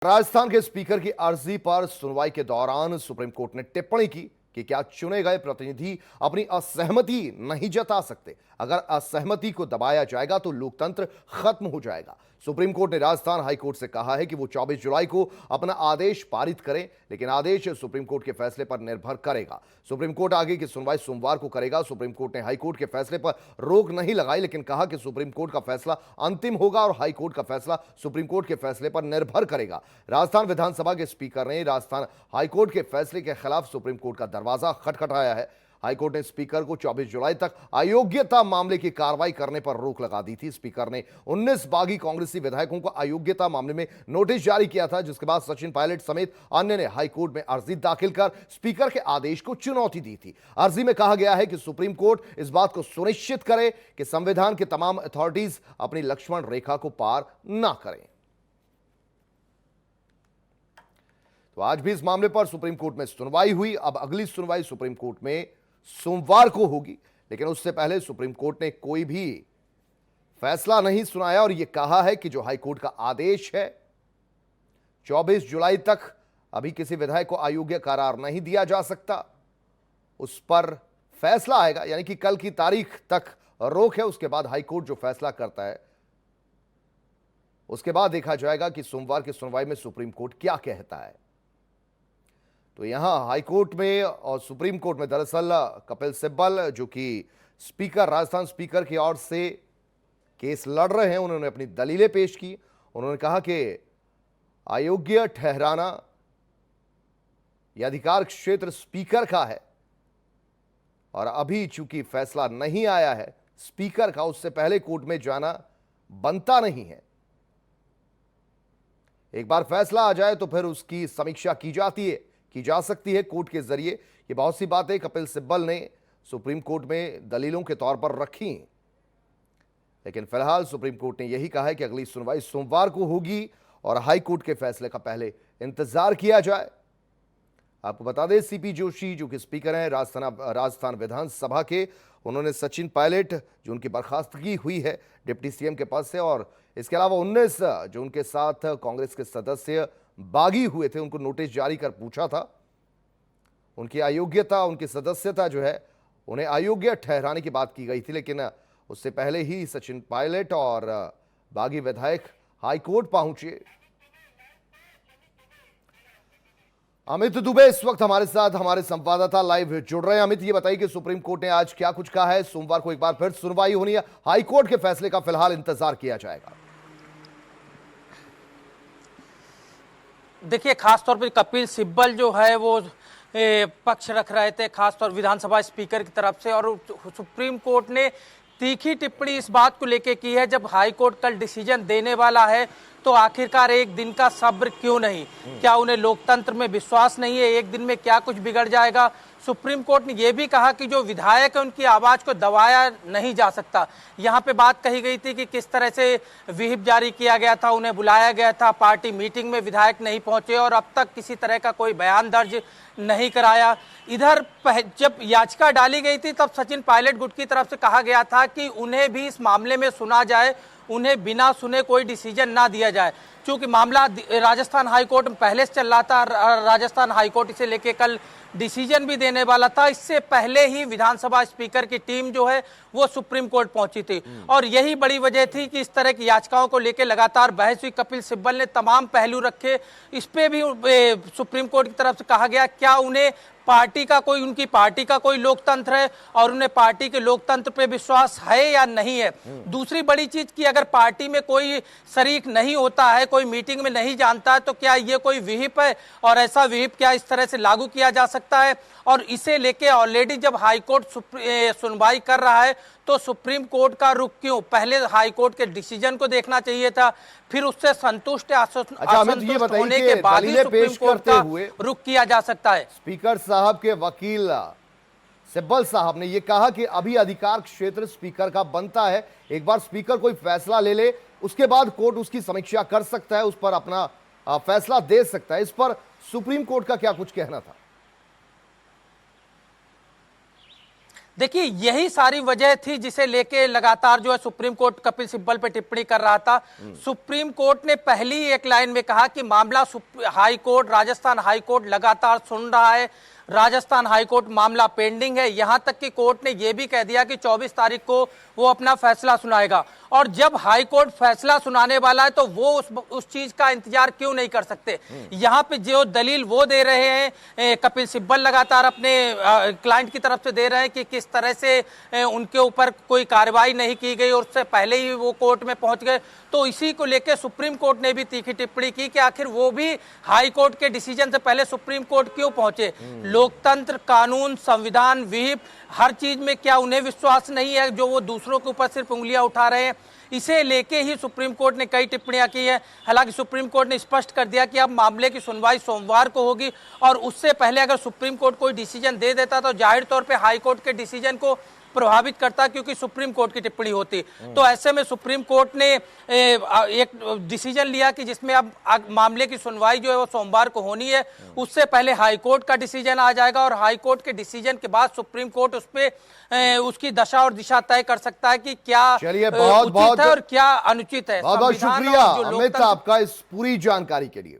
राजस्थान के स्पीकर की अर्जी पर सुनवाई के दौरान सुप्रीम कोर्ट ने टिप्पणी की कि क्या चुने गए प्रतिनिधि अपनी असहमति नहीं जता सकते। अगर असहमति को दबाया जाएगा तो लोकतंत्र खत्म हो जाएगा। सुप्रीम कोर्ट ने राजस्थान हाई कोर्ट से कहा है कि वो 24 जुलाई को अपना आदेश पारित करें, लेकिन आदेश सुप्रीम कोर्ट के फैसले पर निर्भर करेगा। सुप्रीम कोर्ट आगे की सुनवाई सोमवार को करेगा। सुप्रीम कोर्ट ने हाई कोर्ट के फैसले पर रोक नहीं लगाई, लेकिन कहा कि सुप्रीम कोर्ट का फैसला अंतिम होगा और हाई कोर्ट का फैसला सुप्रीम कोर्ट के फैसले पर निर्भर करेगा। राजस्थान विधानसभा के स्पीकर ने राजस्थान हाई कोर्ट के फैसले के खिलाफ सुप्रीम कोर्ट का दरवाजा खटखटाया है। हाईकोर्ट ने स्पीकर को 24 जुलाई तक अयोग्यता मामले की कार्रवाई करने पर रोक लगा दी थी। स्पीकर ने 19 बागी कांग्रेसी विधायकों को अयोग्यता मामले में नोटिस जारी किया था, जिसके बाद सचिन पायलट समेत अन्य ने हाईकोर्ट में अर्जी दाखिल कर स्पीकर के आदेश को चुनौती दी थी। अर्जी में कहा गया है कि सुप्रीम कोर्ट इस बात को सुनिश्चित करे कि संविधान के तमाम अथॉरिटीज अपनी लक्ष्मण रेखा को पार ना करें। तो आज भी इस मामले पर सुप्रीम कोर्ट में सुनवाई हुई। अब अगली सुनवाई सुप्रीम कोर्ट में सोमवार को होगी, लेकिन उससे पहले सुप्रीम कोर्ट ने कोई भी फैसला नहीं सुनाया और यह कहा है कि जो हाई कोर्ट का आदेश है 24 जुलाई तक अभी किसी विधायक को अयोग्य करार नहीं दिया जा सकता, उस पर फैसला आएगा। यानी कि कल की तारीख तक रोक है। उसके बाद हाई कोर्ट जो फैसला करता है उसके बाद देखा जाएगा कि सोमवार की सुनवाई में सुप्रीम कोर्ट क्या कहता है। तो यहां हाई कोर्ट में और सुप्रीम कोर्ट में दरअसल कपिल सिब्बल, जो कि स्पीकर राजस्थान स्पीकर की ओर से केस लड़ रहे हैं, उन्होंने अपनी दलीलें पेश की। उन्होंने कहा कि अयोग्य ठहराना यह अधिकार क्षेत्र स्पीकर का है और अभी चूंकि फैसला नहीं आया है स्पीकर का, उससे पहले कोर्ट में जाना बनता नहीं है। एक बार फैसला आ जाए तो फिर उसकी समीक्षा की जा सकती है कोर्ट के जरिए। ये बहुत सी बातें कपिल सिब्बल ने सुप्रीम कोर्ट में दलीलों के तौर पर रखी, लेकिन फिलहाल सुप्रीम कोर्ट ने यही कहा है कि अगली सुनवाई सोमवार को होगी और हाई कोर्ट के फैसले का पहले इंतजार किया जाए। आपको बता दें, सीपी जोशी जो कि स्पीकर हैं राजस्थान विधानसभा के, उन्होंने सचिन पायलट जो उनकी बर्खास्तगी हुई है डिप्टी सीएम के पद से, और इसके अलावा 19 जो उनके साथ कांग्रेस के सदस्य बागी हुए थे उनको नोटिस जारी कर पूछा था। उनकी अयोग्यता, उनकी सदस्यता जो है उन्हें अयोग्य ठहराने की बात की गई थी, लेकिन उससे पहले ही सचिन पायलट और बागी विधायक हाई कोर्ट पहुंचे। अमित दुबे इस वक्त हमारे साथ, हमारे संवाददाता लाइव जुड़ रहे हैं। अमित, ये बताइए कि सुप्रीम कोर्ट ने आज क्या कुछ कहा है। सोमवार को एक बार फिर सुनवाई होनी है, हाई कोर्ट के फैसले का फिलहाल इंतजार किया जाएगा। देखिए, खासतौर पर कपिल सिब्बल जो है वो पक्ष रख रहे थे, खासतौर विधानसभा स्पीकर की तरफ से, और सुप्रीम कोर्ट ने तीखी टिप्पणी इस बात को लेकर की है, जब हाई कोर्ट कल डिसीजन देने वाला है तो आखिरकार एक दिन का सब्र क्यों नहीं? क्या उन्हें लोकतंत्र में विश्वास नहीं है? एक दिन में क्या कुछ बिगड़ जाएगा? सुप्रीम कोर्ट ने यह भी कहा कि जो विधायक है उनकी आवाज को दबाया नहीं जा सकता। यहाँ पे बात कही गई थी कि किस तरह से व्हिप जारी किया गया था, उन्हें बुलाया गया था, पार्टी मीटिंग में विधायक नहीं पहुंचे और अब तक किसी तरह का कोई बयान दर्ज नहीं कराया। इधर जब याचिका डाली गई थी तब सचिन पायलट गुट की तरफ से कहा गया था कि उन्हें भी इस मामले में सुना जाए, उन्हें बिना सुने कोई डिसीजन ना दिया जाए। क्योंकि मामला राजस्थान हाईकोर्ट में पहले से चल रहा था, राजस्थान हाईकोर्ट इसे लेके कल डिसीजन भी देने वाला था। इससे पहले ही विधानसभा स्पीकर की टीम जो है वो सुप्रीम कोर्ट पहुंची थी और यही बड़ी वजह थी कि इस तरह की याचिकाओं को लेकर लगातार बहस हुई। कपिल सिब्बल ने तमाम पहलू रखे, इस पे भी सुप्रीम कोर्ट की तरफ से कहा गया क्या उन्हें उनकी पार्टी का कोई लोकतंत्र है और उन्हें पार्टी के लोकतंत्र पे विश्वास है या नहीं है। दूसरी बड़ी चीज कि अगर पार्टी में कोई शरीक नहीं होता है, कोई मीटिंग में नहीं जानता है, तो क्या ये कोई विहिप है और ऐसा विहिप क्या इस तरह से लागू किया जा सकता है? और इसे लेके ऑलरेडी जब हाईकोर्ट सुनवाई कर रहा है तो सुप्रीम कोर्ट का रुख क्यों? पहले हाईकोर्ट के डिसीजन को देखना चाहिए था, फिर उससे संतुष्ट होने के बाद ही सुप्रीम कोर्ट का रुख किया जा सकता है। स्पीकर साहब के वकील सिब्बल साहब ने यह कहा कि अभी अधिकार क्षेत्र स्पीकर का बनता है, एक बार स्पीकर कोई फैसला ले उसके बाद कोर्ट उसकी समीक्षा कर सकता है, उस पर अपना फैसला दे सकता है। इस पर सुप्रीम कोर्ट का क्या कुछ कहना था? देखिए यही सारी वजह थी जिसे लेके लगातार जो है सुप्रीम कोर्ट कपिल सिब्बल पे टिप्पणी कर रहा था। सुप्रीम कोर्ट ने पहली एक लाइन में कहा कि मामला high court, Rajasthan high court लगातार सुन रहा है, राजस्थान हाईकोर्ट मामला पेंडिंग है। यहां तक कि कोर्ट ने यह भी कह दिया कि 24 तारीख को वो अपना फैसला सुनाएगा। और जब हाईकोर्ट फैसला सुनाने वाला है तो वो उस चीज का इंतजार क्यों नहीं कर सकते। यहां पे जो दलील वो दे रहे हैं, कपिल सिब्बल लगातार अपने क्लाइंट की तरफ से दे रहे हैं कि किस तरह से उनके ऊपर कोई कार्रवाई नहीं की गई और उससे पहले ही वो कोर्ट में पहुंच गए। तो इसी को लेकर सुप्रीम कोर्ट ने भी तीखी टिप्पणी की कि आखिर वो भी हाई कोर्ट के डिसीजन से पहले सुप्रीम कोर्ट क्यों पहुंचे। लोकतंत्र, कानून, संविधान, विहिप, हर चीज में क्या उन्हें विश्वास नहीं है जो वो दूसरों के ऊपर सिर्फ उंगलियां उठा रहे हैं। इसे लेके ही सुप्रीम कोर्ट ने कई टिप्पणियां की है। हालांकि सुप्रीम कोर्ट ने स्पष्ट कर दिया कि अब मामले की सुनवाई सोमवार को होगी और उससे पहले अगर सुप्रीम कोर्ट कोई डिसीजन दे देता तो जाहिर तौर पे हाई कोर्ट के डिसीजन को प्रभावित करता, क्योंकि सुप्रीम कोर्ट की टिप्पणी होती। तो ऐसे में सुप्रीम कोर्ट ने एक डिसीजन लिया कि जिसमें अब मामले की सुनवाई जो है वो सोमवार को होनी है। उससे पहले हाई कोर्ट का डिसीजन आ जाएगा और हाई कोर्ट के डिसीजन के बाद सुप्रीम कोर्ट उस पे उसकी दशा और दिशा तय कर सकता है कि क्या चलिए बहुत उचित है और क्या अनुचित है। बहुत शुक्रिया अमित आपका इस पूरी जानकारी के लिए।